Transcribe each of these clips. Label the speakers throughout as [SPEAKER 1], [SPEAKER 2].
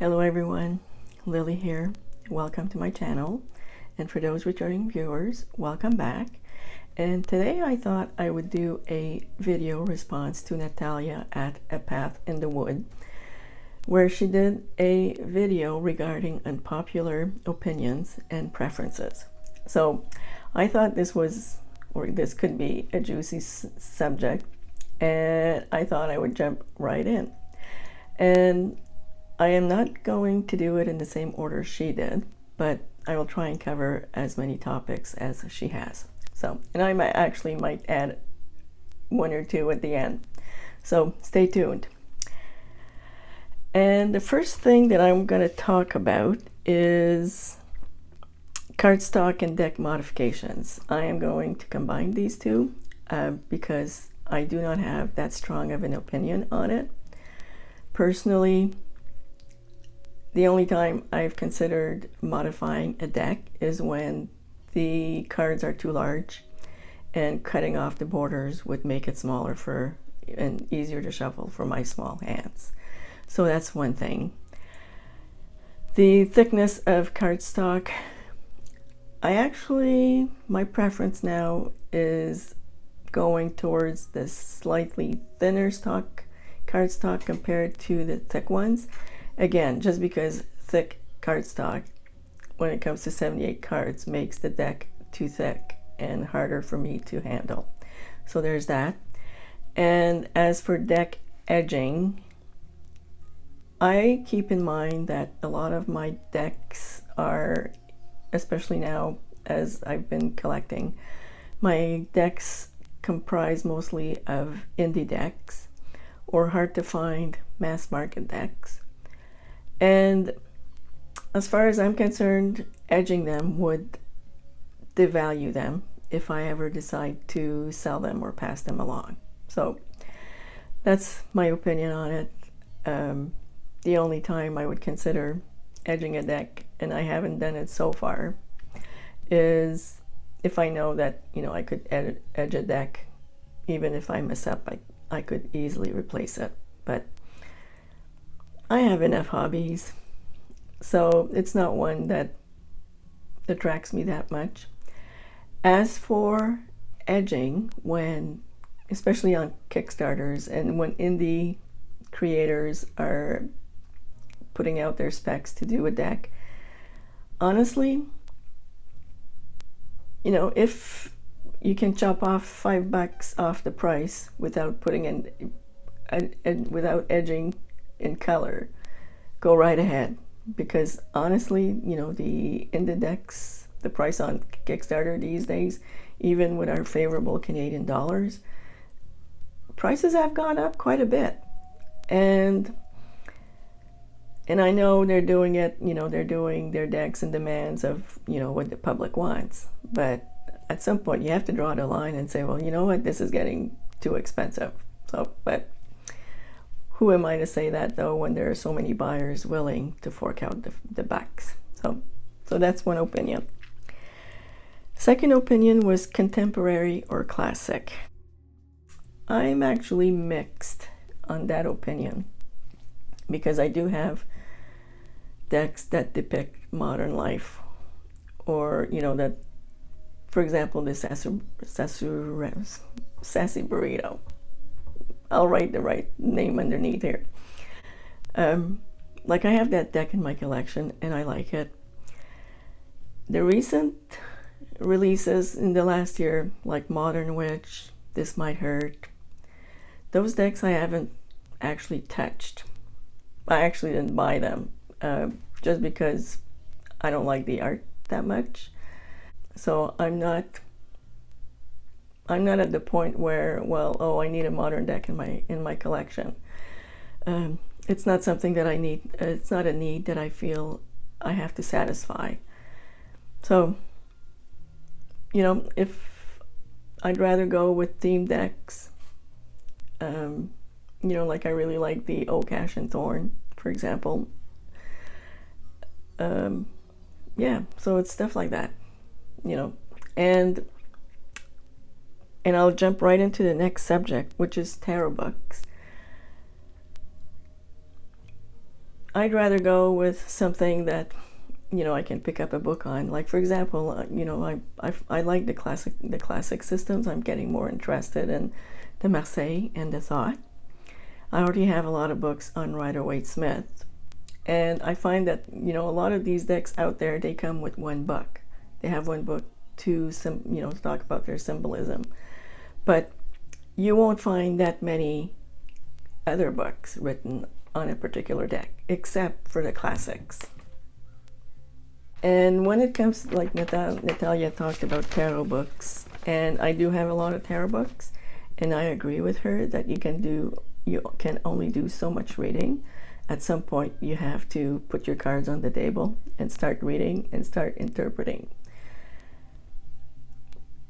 [SPEAKER 1] Hello everyone, Lily here. Welcome to my channel. And for those returning viewers, welcome back. And today I thought I would do a video response to Natalia at A Path in the Wood, where she did a video regarding unpopular opinions and preferences. So I thought this could be a juicy subject, and I thought I would jump right in. And I am not going to do it in the same order she did, but I will try and cover as many topics as she has. So, and I might add one or two at the end. So stay tuned. And the first thing that I'm going to talk about is cardstock and deck modifications. I am going to combine these two because I do not have that strong of an opinion on it. Personally, the only time I've considered modifying a deck is when the cards are too large, and cutting off the borders would make it smaller and easier to shuffle for my small hands. So that's one thing. The thickness of cardstock, my preference now is going towards the slightly thinner cardstock compared to the thick ones. Again, just because thick cardstock, when it comes to 78 cards, makes the deck too thick and harder for me to handle. So there's that. And as for deck edging, I keep in mind that a lot of my decks are, especially now as I've been collecting, my decks comprise mostly of indie decks or hard to find mass market decks. And as far as I'm concerned, edging them would devalue them if I ever decide to sell them or pass them along. So that's my opinion on it. The only time I would consider edging a deck, and I haven't done it so far, is if I know that, I could edge a deck. Even if I mess up, I could easily replace it. But I have enough hobbies, so it's not one that attracts me that much. As for edging, especially on Kickstarters and when indie creators are putting out their specs to do a deck, honestly, if you can chop off $5 off the price without putting without edging in color, go right ahead. Because honestly, the indie decks, the price on Kickstarter these days, even with our favorable Canadian dollars, prices have gone up quite a bit. And I know they're doing it, they're doing their decks and demands of, what the public wants. But at some point you have to draw the line and say, well, you know what, this is getting too expensive. So, but who am I to say that, though, when there are so many buyers willing to fork out the bucks? So that's one opinion. Second opinion was contemporary or classic. I'm actually mixed on that opinion because I do have decks that depict modern life, or that, for example, the Sassy Burrito. I'll write the right name underneath here. Like, I have that deck in my collection and I like it. The recent releases in the last year, like Modern Witch, This Might Hurt, those decks I haven't actually touched. I actually didn't buy them just because I don't like the art that much. So I'm not at the point where, I need a modern deck in my collection. It's not something that I need. It's not a need that I feel I have to satisfy. So, if I'd rather go with themed decks, like I really like the Oak, Ash, and Thorn, for example. So it's stuff like that, and I'll jump right into the next subject, which is tarot books. I'd rather go with something that, you know, I can pick up a book on. Like, for example, you know, I like the classic systems. I'm getting more interested in the Marseille and the Thought. I already have a lot of books on Rider-Waite-Smith, and I find that, you know, a lot of these decks out there, they come with one book. They have one book to to talk about their symbolism, but you won't find that many other books written on a particular deck, except for the classics. And when it comes, like Natalia talked about tarot books, and I do have a lot of tarot books, and I agree with her that you can only do so much reading. At some point, you have to put your cards on the table and start reading and start interpreting.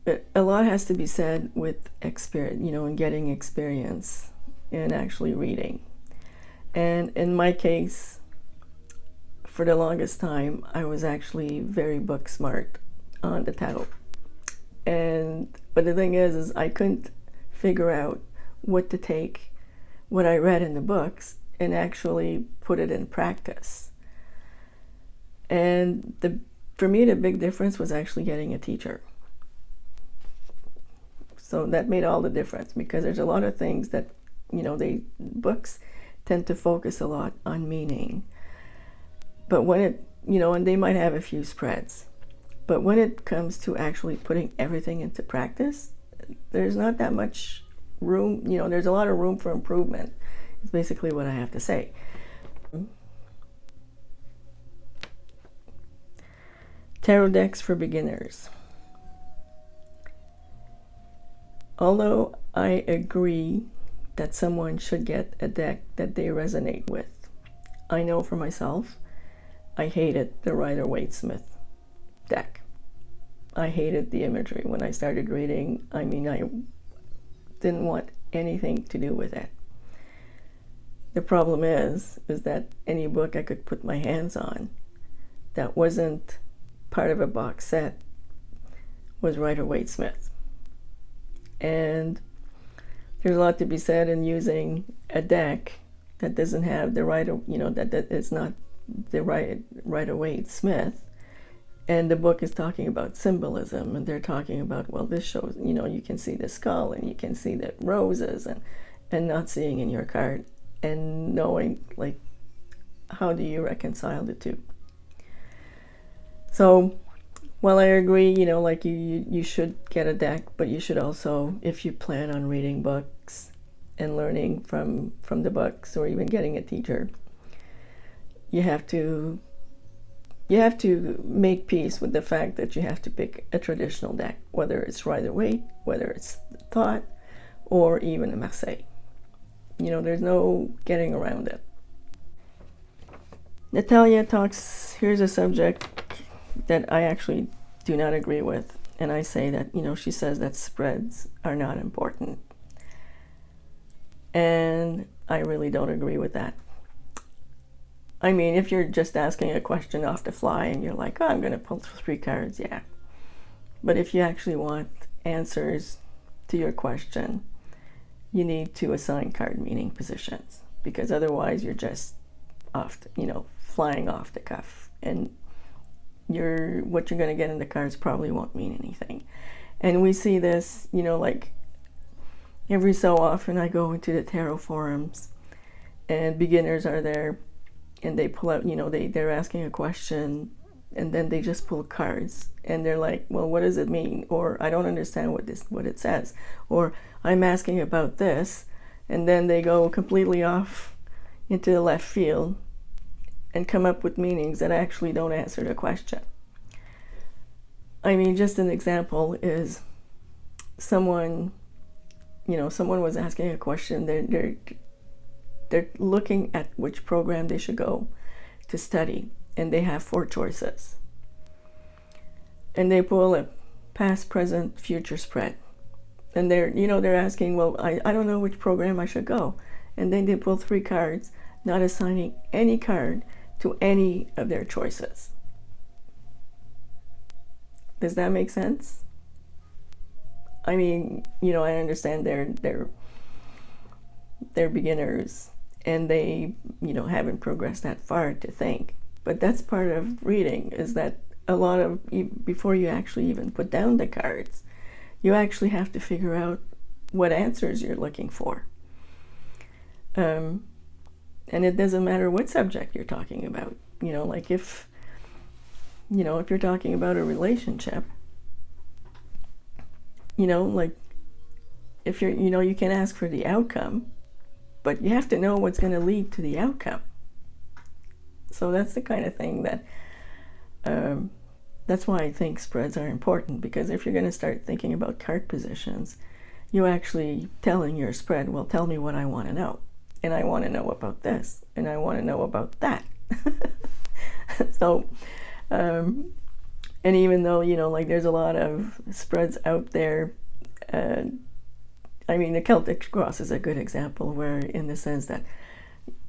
[SPEAKER 1] But a lot has to be said with experience, you know, and getting experience in actually reading. And in my case, for the longest time, I was actually very book smart on the tarot. But the thing is I couldn't figure out what to take what I read in the books and actually put it in practice. And for me, the big difference was actually getting a teacher. So that made all the difference, because there's a lot of things that, you know, books tend to focus a lot on meaning. But when it, you know, and they might have a few spreads, but when it comes to actually putting everything into practice, there's not that much room, you know, there's a lot of room for improvement. It's basically what I have to say. Tarot decks for beginners. Although I agree that someone should get a deck that they resonate with, I know for myself, I hated the Rider-Waite-Smith deck. I hated the imagery when I started reading. I mean, I didn't want anything to do with it. The problem is that any book I could put my hands on that wasn't part of a box set was Rider-Waite-Smith. And there's a lot to be said in using a deck that doesn't have the that it's not the Rider-Waite-Smith, and the book is talking about symbolism, and they're talking about, well, this shows, you know, you can see the skull and you can see the roses, and not seeing in your card and knowing, like, how do you reconcile the two? So while I agree, you know, like you should get a deck, but you should also, if you plan on reading books and learning from the books, or even getting a teacher, you have to make peace with the fact that you have to pick a traditional deck, whether it's Rider-Waite, whether it's Thought, or even a Marseille. You know, there's no getting around it. Natalia talks, here's a subject that I actually do not agree with, and I say that, you know, she says that spreads are not important. And I really don't agree with that. I mean, if you're just asking a question off the fly and you're like, oh, I'm going to pull 3 cards, yeah. But if you actually want answers to your question, you need to assign card meaning positions, because otherwise you're just flying off the cuff, and what you're going to get in the cards probably won't mean anything. And we see this, you know, like every so often I go into the tarot forums and beginners are there, and they pull out, you know, they're asking a question, and then they just pull cards, and they're like, well, what does it mean? Or I don't understand what it says. Or I'm asking about this, and then they go completely off into the left field and come up with meanings that actually don't answer the question. I mean, just an example is someone was asking a question. They're looking at which program they should go to study, and they have 4 choices. And they pull a past, present, future spread. And they're asking, well, I don't know which program I should go. And then they pull 3 cards, not assigning any card to any of their choices. Does that make sense? I mean, you know, I understand they're beginners, and they, haven't progressed that far to think. But that's part of reading, is that a lot of, before you actually even put down the cards, you actually have to figure out what answers you're looking for. And it doesn't matter what subject you're talking about. Like if you're talking about a relationship, like if you're, you can ask for the outcome, but you have to know what's going to lead to the outcome. So that's the kind of thing that, that's why I think spreads are important, because if you're going to start thinking about card positions, you actually telling your spread, well, tell me what I want to know. And I want to know about this, and I want to know about that. So, and even though, like there's a lot of spreads out there, I mean, the Celtic Cross is a good example, where in the sense that,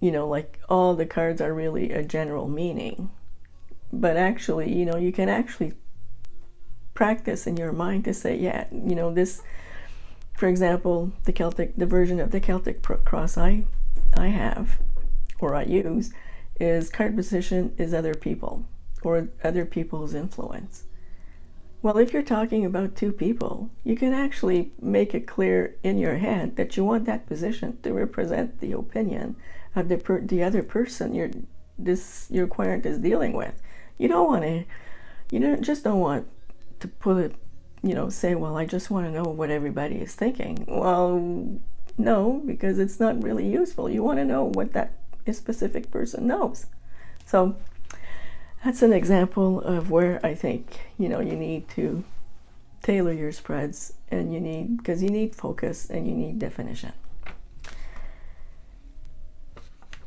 [SPEAKER 1] like all the cards are really a general meaning. But actually, you can actually practice in your mind to say, yeah, this, for example, the version of the Celtic Cross I have, or I use, is card position is other people, or other people's influence. Well, if you're talking about two people, you can actually make it clear in your head that you want that position to represent the opinion of the other person your client is dealing with. You don't want to put it, say, well, I just want to know what everybody is thinking. Well, no, because it's not really useful. You want to know what that specific person knows. So that's an example of where I think, you need to tailor your spreads, and because you need focus and you need definition.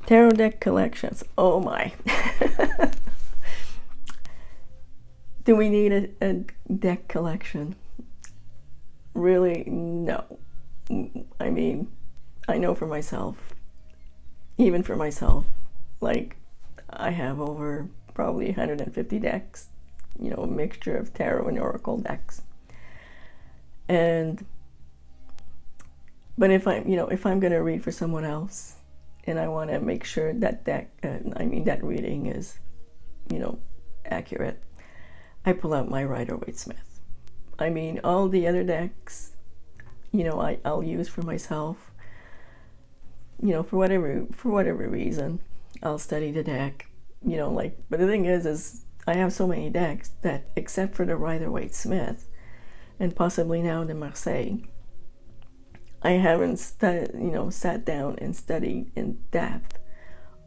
[SPEAKER 1] Tarot deck collections. Oh my. Do we need a deck collection? Really, no. I mean, I know for myself, even for myself, like I have over probably 150 decks, a mixture of tarot and oracle decks. But if I'm going to read for someone else, and I want to make sure that that reading is, accurate, I pull out my Rider-Waite-Smith. I mean, all the other decks, I'll use for myself, for whatever reason. I'll study the deck, but the thing is I have so many decks that, except for the Rider-Waite-Smith and possibly now the Marseille, I haven't sat down and studied in depth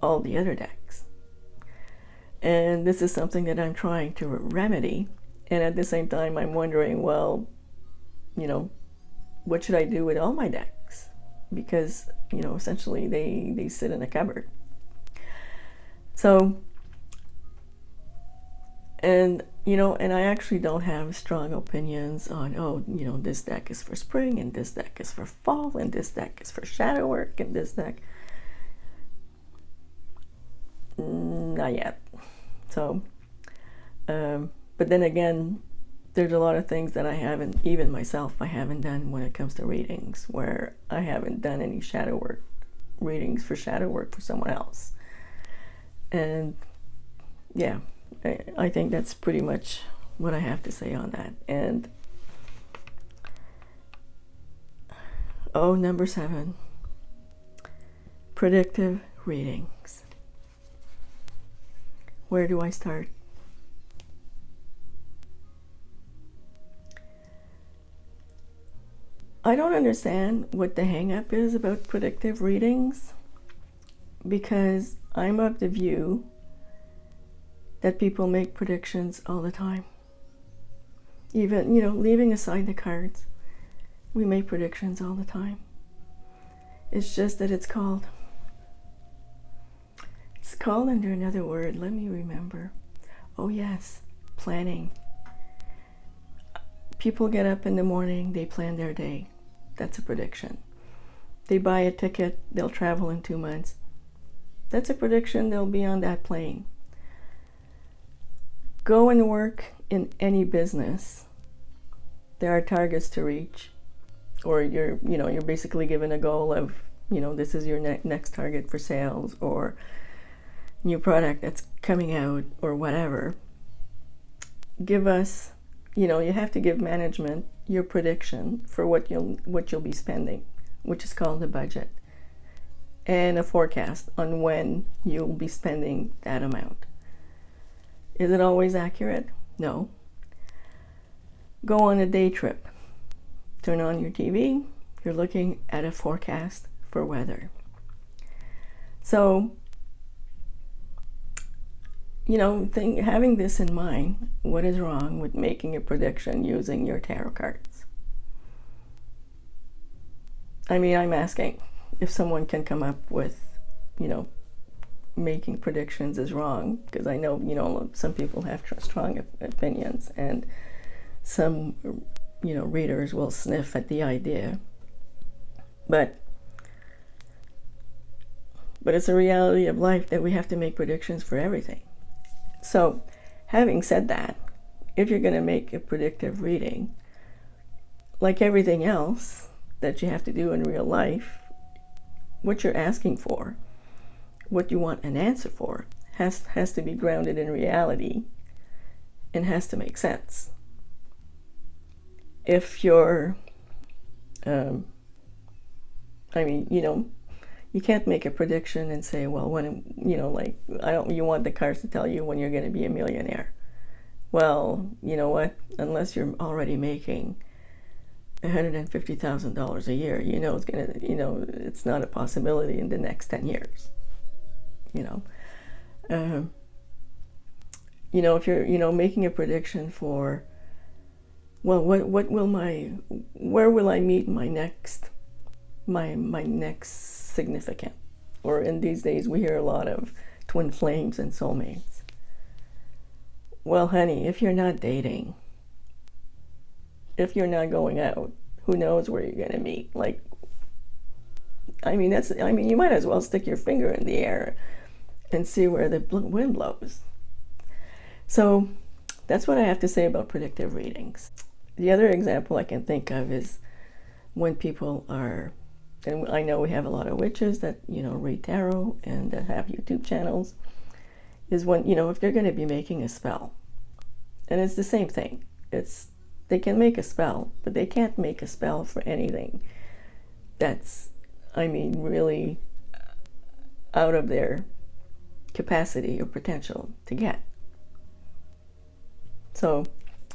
[SPEAKER 1] all the other decks. And this is something that I'm trying to remedy. And at the same time, I'm wondering, well, what should I do with all my decks? Because, essentially they sit in a cupboard. So, and I actually don't have strong opinions on, this deck is for spring, and this deck is for fall, and this deck is for shadow work, and this deck, not yet. So, but then again, there's a lot of things that I haven't done when it comes to readings, where I haven't done any shadow work readings for shadow work for someone else. And yeah, I think that's pretty much what I have to say on that. And number 7, predictive readings. Where do I start? I don't understand what the hang-up is about predictive readings, because I'm of the view that people make predictions all the time. Even, leaving aside the cards, we make predictions all the time. It's just that it's called under another word. Let me remember. Oh yes, planning. People get up in the morning, they plan their day. That's a prediction. They buy a ticket, they'll travel in 2 months. That's a prediction, they'll be on that plane. Go and work in any business. There are targets to reach, or you're basically given a goal of this is your next target for sales, or new product that's coming out, or whatever. Give us, you have to give management your prediction for what you'll be spending, which is called a budget, and a forecast on when you'll be spending that amount. Is it always accurate? No. Go on a day trip. Turn on your TV. You're looking at a forecast for weather. So, having this in mind, what is wrong with making a prediction using your tarot cards? I mean, I'm asking if someone can come up with, making predictions is wrong, because I know, some people have strong opinions, and some, readers will sniff at the idea. But it's a reality of life that we have to make predictions for everything. So, having said that, if you're going to make a predictive reading, like everything else that you have to do in real life, what you're asking for, what you want an answer for, has to be grounded in reality and has to make sense. If you're, you can't make a prediction and say, well, when, you want the cards to tell you when you're going to be a millionaire. Well, you know what? Unless you're already making $150,000 a year, it's going to, it's not a possibility in the next 10 years. If you're, making a prediction for, well, where will I meet my next significant? Or in these days, we hear a lot of twin flames and soulmates. Well, honey, if you're not dating, if you're not going out, who knows where you're going to meet? You might as well stick your finger in the air and see where the wind blows. So that's what I have to say about predictive readings. The other example I can think of is when people are, and I know we have a lot of witches that, read tarot and that have YouTube channels, is when, if they're going to be making a spell. And it's the same thing. They can make a spell, but they can't make a spell for anything that's, really out of their capacity or potential to get. So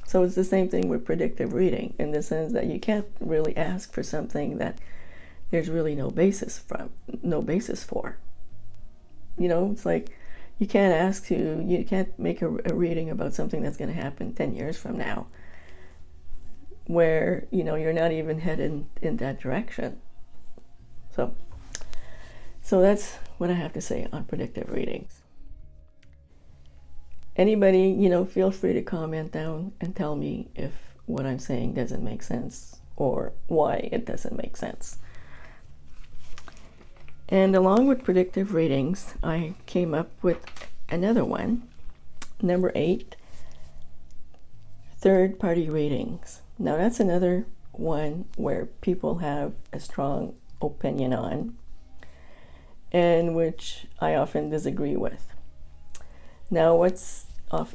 [SPEAKER 1] it's the same thing with predictive reading, in the sense that you can't really ask for something that there's really no basis for. It's like you can't make a reading about something that's going to happen 10 years from now, where you're not even headed in that direction. So that's what I have to say on predictive readings. Anybody, feel free to comment down and tell me if what I'm saying doesn't make sense or why it doesn't make sense. And along with predictive readings, I came up with another one, number 8, third-party readings. Now that's another one where people have a strong opinion on, and which I often disagree with. Now, what's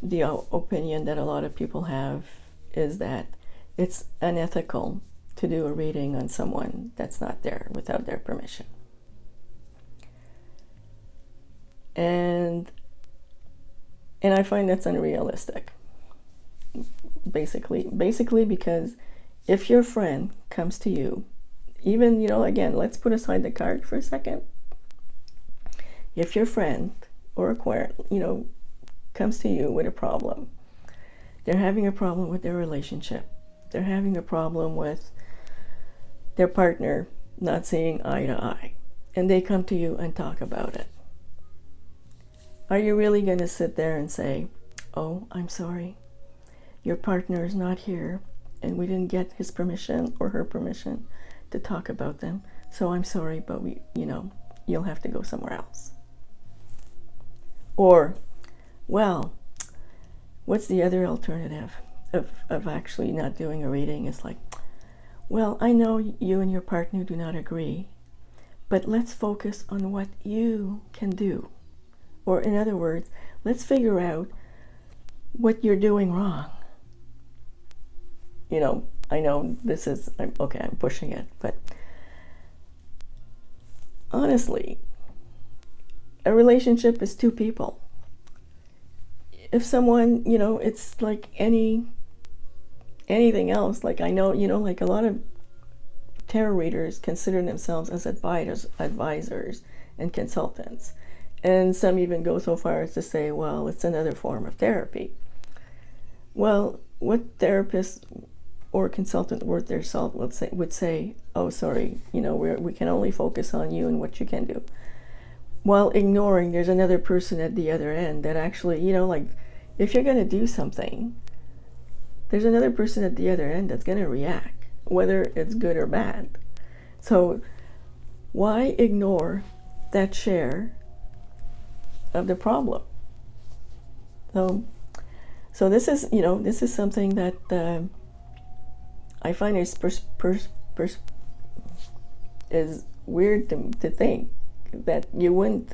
[SPEAKER 1] the opinion that a lot of people have is that it's unethical to do a reading on someone that's not there without their permission. And I find that's unrealistic. Basically because if your friend comes to you, even, again, let's put aside the card for a second. If your friend or acquaintance, comes to you with a problem, they're having a problem with their relationship, they're having a problem with their partner not seeing eye to eye, and they come to you and talk about it, are you really going to sit there and say, oh, I'm sorry, your partner is not here and we didn't get his permission or her permission to talk about them, so I'm sorry, but you'll have to go somewhere else? Or, well, what's the other alternative of actually not doing a reading? It's like, well, I know you and your partner do not agree, but let's focus on what you can do. Or in other words, let's figure out what you're doing wrong. I know this is, I'm pushing it, but honestly, a relationship is two people. If someone, it's like anything else, like I know, like a lot of tarot readers consider themselves as advisors and consultants. And some even go so far as to say, well, it's another form of therapy. Well, what therapist or consultant worth their salt would say, oh, sorry, we can only focus on you and what you can do, while ignoring there's another person at the other end that actually, like if you're going to do something, there's another person at the other end that's going to react, whether it's good or bad. So why ignore that share of the problem? So this is, this is something that I find is weird to think that you wouldn't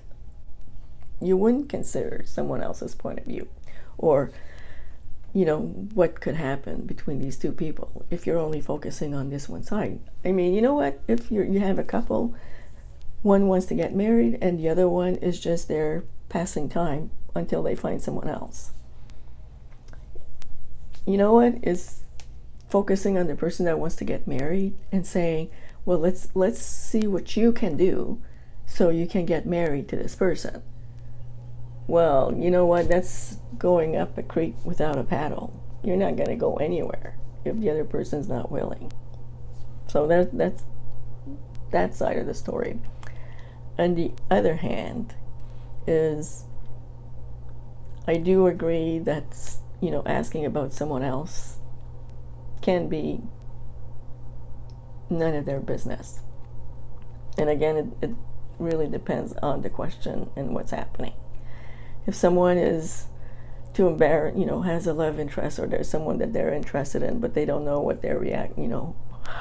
[SPEAKER 1] consider someone else's point of view, or what could happen between these two people if you're only focusing on this one side. I mean, you know what, if you have a couple, one wants to get married and the other one is just there passing time until they find someone else. You know what, is focusing on the person that wants to get married and saying, well, let's see what you can do so you can get married to this person. Well, you know what, that's going up a creek without a paddle. You're not going to go anywhere if the other person's not willing. So that's that side of the story. On the other hand is, I do agree that asking about someone else can be none of their business. And again, it really depends on the question and what's happening. If someone is too embarrassed, has a love interest, or there's someone that they're interested in, but they don't know what their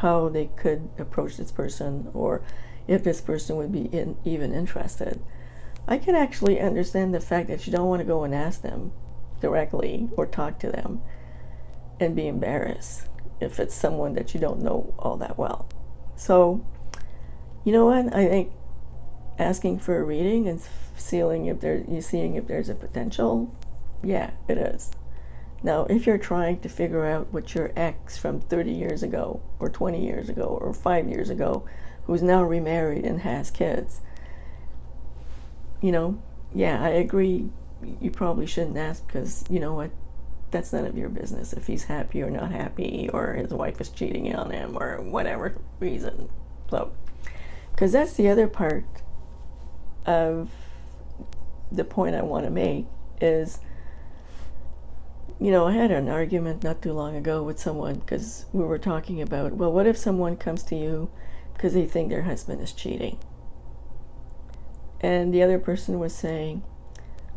[SPEAKER 1] how they could approach this person, or if this person would be even interested, I can actually understand the fact that you don't want to go and ask them directly or talk to them and be embarrassed if it's someone that you don't know all that well. So, you know what? I think asking for a reading and seeing if there's a potential, yeah, it is. Now, if you're trying to figure out what your ex from 30 years ago, or 20 years ago, or 5 years ago, who's now remarried and has kids, yeah, I agree, you probably shouldn't ask, because you know what, that's none of your business if he's happy or not happy, or his wife is cheating on him, or whatever reason. So, because that's the other part of the point I want to make is, I had an argument not too long ago with someone, because we were talking about, well, what if someone comes to you because they think their husband is cheating? And the other person was saying,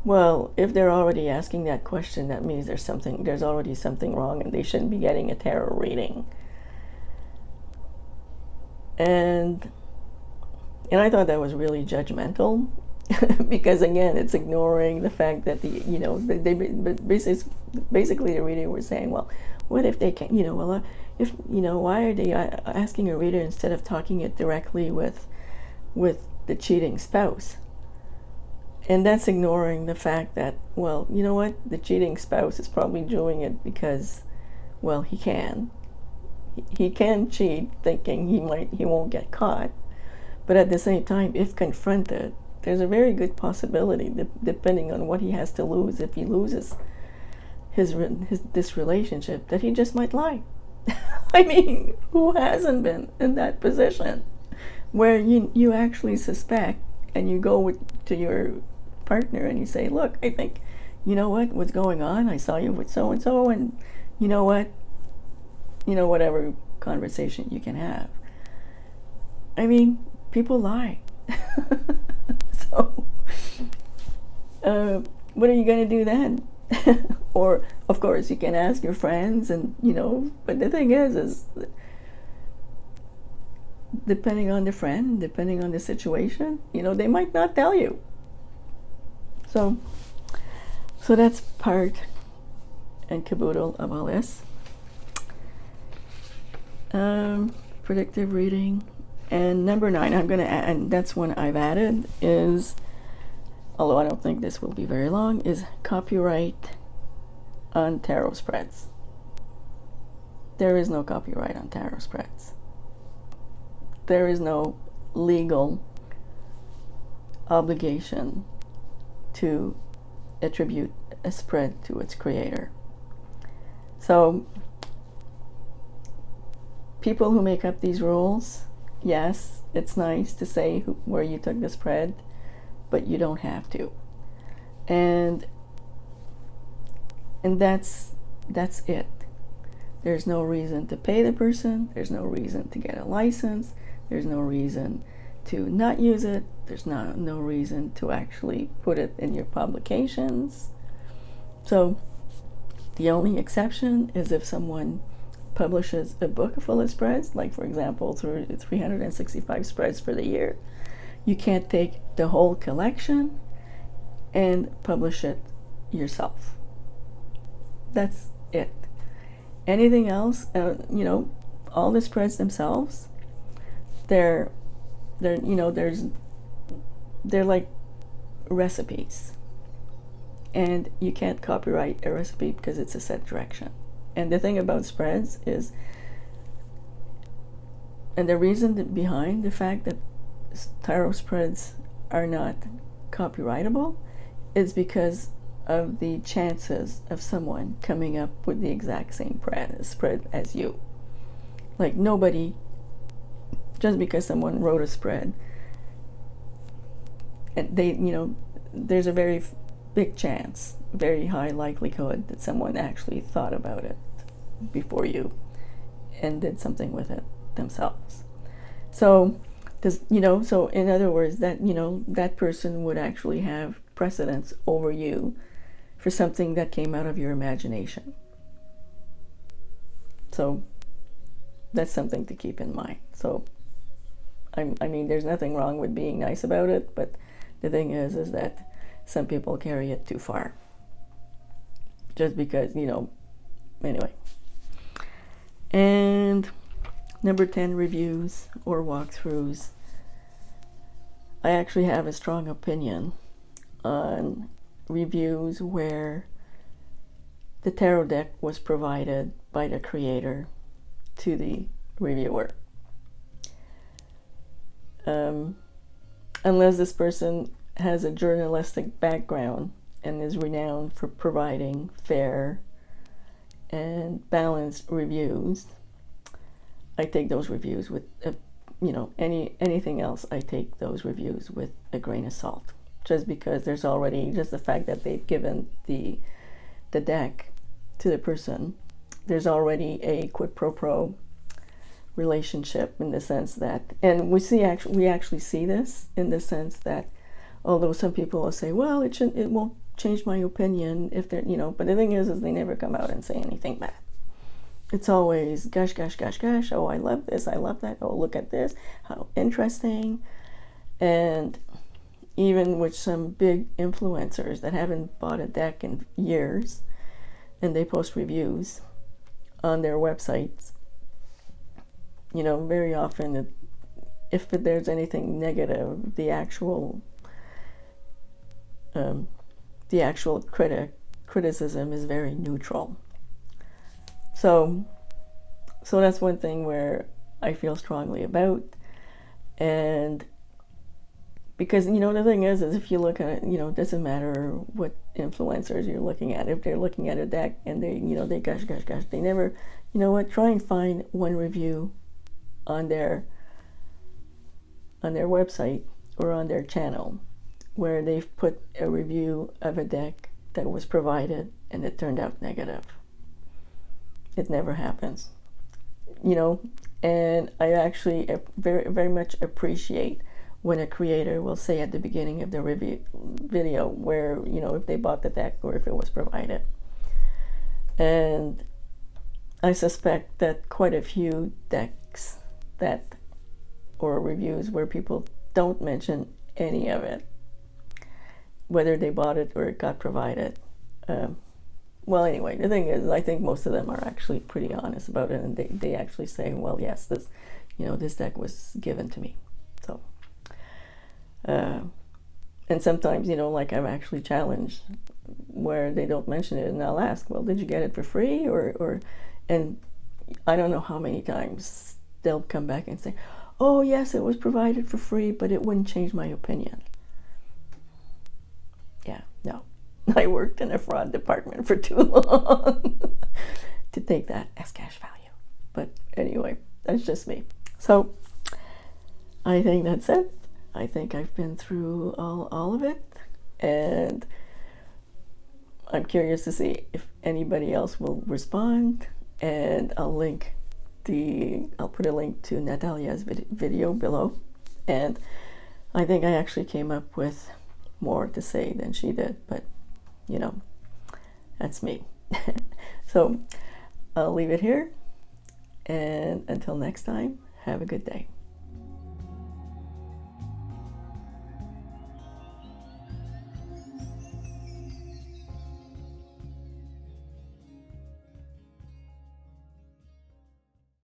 [SPEAKER 1] well, if they're already asking that question, that means there's already something wrong and they shouldn't be getting a tarot reading. And I thought that was really judgmental, because again, it's ignoring the fact that basically the reader was saying, well, what if they can, why are they asking a reader instead of talking it directly with the cheating spouse? And that's ignoring the fact that, well, you know what, the cheating spouse is probably doing it because, well, he can cheat thinking he won't get caught. But at the same time, if confronted, there's a very good possibility that depending on what he has to lose, if he loses this relationship, that he just might lie. I mean, who hasn't been in that position where you actually suspect, and you go to your partner and you say, look, I think, what's going on? I saw you with so-and-so, and you know what? Whatever conversation you can have. I mean, people lie. So, what are you going to do then? Or, of course, you can ask your friends, and, but the thing is depending on the friend, depending on the situation, they might not tell you. So that's part and caboodle of all this. Predictive reading. And number 9, I'm going to add, and that's one I've added, is, although I don't think this will be very long, is copyright on tarot spreads. There is no copyright on tarot spreads. There is no legal obligation to attribute a spread to its creator. So people who make up these rules, yes, it's nice to say where you took the spread, but you don't have to. And that's it. There's no reason to pay the person. There's no reason to get a license. There's no reason to not use it. There's no reason to actually put it in your publications. So the only exception is if someone publishes a book full of spreads, like for example, through 365 spreads for the year. You can't take the whole collection and publish it yourself. That's it. Anything else, all the spreads themselves, they're like recipes, and you can't copyright a recipe because it's a set direction. And the thing about spreads is, and the reason behind the fact that tarot spreads are not copyrightable is because of the chances of someone coming up with the exact same spread as you. Like nobody, just because someone wrote a spread, and there's a very big chance, very high likelihood that someone actually thought about it before you and did something with it themselves. So so in other words, that that person would actually have precedence over you for something that came out of your imagination. So that's something to keep in mind. So I mean, there's nothing wrong with being nice about it, but the thing is that some people carry it too far. Just because, anyway. And number 10, reviews or walkthroughs. I actually have a strong opinion on reviews where the tarot deck was provided by the creator to the reviewer. Unless this person has a journalistic background and is renowned for providing fair and balanced reviews, I take those reviews with anything else, I take those reviews with a grain of salt, just because there's already just the fact that they've given the deck to the person. There's already a quid pro quo relationship in the sense that, and we actually see this in the sense that, although some people will say, well, it won't change my opinion if they're, but the thing is they never come out and say anything bad. It's always gosh, gosh, gosh, gosh, oh, I love this, I love that, oh, look at this, how interesting. And even with some big influencers that haven't bought a deck in years, and they post reviews on their websites, very often, if there's anything negative, the actual criticism is very neutral. So that's one thing where I feel strongly about. And because the thing is if you look at it, it doesn't matter what influencers you're looking at. If they're looking at a deck and they they gosh, they never, try and find one review on their website or on their channel where they've put a review of a deck that was provided and it turned out negative. It never happens, and I actually very, very much appreciate when a creator will say at the beginning of the review video where, if they bought the deck or if it was provided. And I suspect that quite a few decks that or reviews where people don't mention any of it, whether they bought it or it got provided. Well, anyway, the thing is, I think most of them are actually pretty honest about it, and they actually say, well, yes, this, this deck was given to me. So, and sometimes, like I've actually challenged where they don't mention it, and I'll ask, well, did you get it for free, and I don't know how many times they'll come back and say, oh yes, it was provided for free, but it wouldn't change my opinion. Yeah, no. I worked in a fraud department for too long to take that as cash value. But anyway, that's just me. So I think that's it. I think I've been through all of it, and I'm curious to see if anybody else will respond, and I'll put a link to Natalia's video below. And I think I actually came up with more to say than she did, but that's me. So I'll leave it here, and until next time, have a good day.